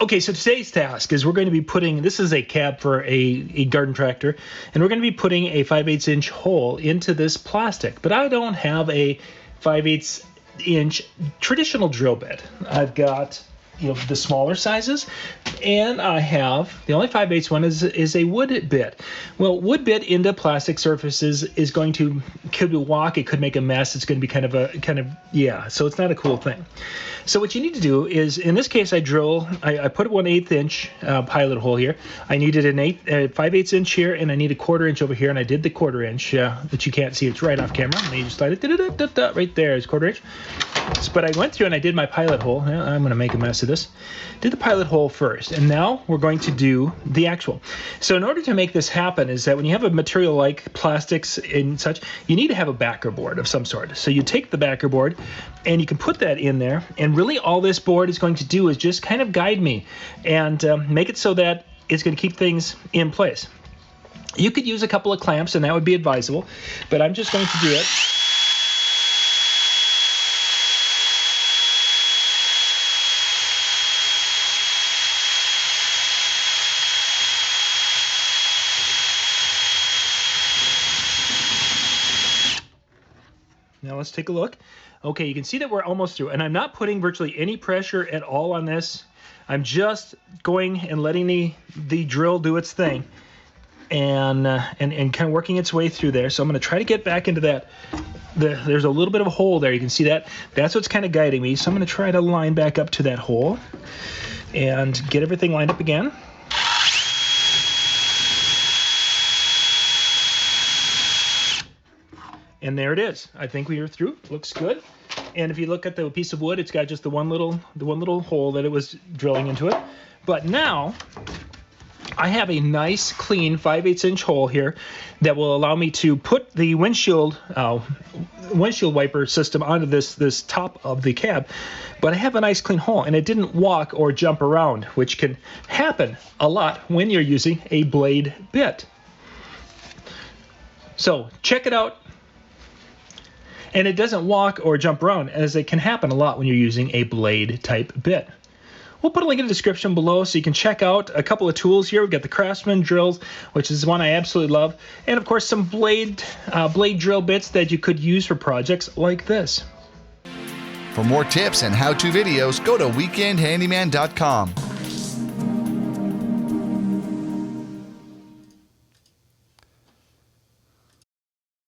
Okay, so today's task is we're going to be putting, this is a cab for a garden tractor, and we're going to be putting a 5/8 inch hole into this plastic. But I don't have a 5/8 inch traditional drill bit. I've got, the smaller sizes, and I have, the only 5/8 one is a wood bit. Well, wood bit into plastic surfaces is could walk, it could make a mess, it's going to be so it's not a cool thing. So what you need to do is, in this case, I put a 1/8 inch pilot hole here. I needed a 5/8 inch here, and I need a 1/4 inch over here, and I did the 1/4 inch, that you can't see, it's right off camera. And you just slide it, right there is 1/4 inch. But I went through and I did my pilot hole. I'm going to make a mess of this. Did the pilot hole first, and now we're going to do the actual. So in order to make this happen is that when you have a material like plastics and such, you need to have a backer board of some sort. So you take the backer board and you can put that in there, and really all this board is going to do is just kind of guide me and make it so that it's going to keep things in place. You could use a couple of clamps, and that would be advisable, but I'm just going to do it. Now let's take a look. Okay, you can see that we're almost through, and I'm not putting virtually any pressure at all on this. I'm just going and letting the drill do its thing, and kind of working its way through there. So I'm going to try to get back into that. There's a little bit of a hole there. You can see that. That's what's kind of guiding me. So I'm going to try to line back up to that hole and get everything lined up again. And there it is. I think we are through. Looks good. And if you look at the piece of wood, it's got just the one little hole that it was drilling into it. But now I have a nice, clean 5/8 inch hole here that will allow me to put the windshield wiper system onto this top of the cab. But I have a nice, clean hole, and it didn't walk or jump around, which can happen a lot when you're using a blade bit. So check it out. And it doesn't walk or jump around, as it can happen a lot when you're using a blade type bit. We'll put a link in the description below so you can check out a couple of tools here. We've got the Craftsman drills, which is one I absolutely love, and of course some blade drill bits that you could use for projects like this. For more tips and how-to videos, go to weekendhandyman.com.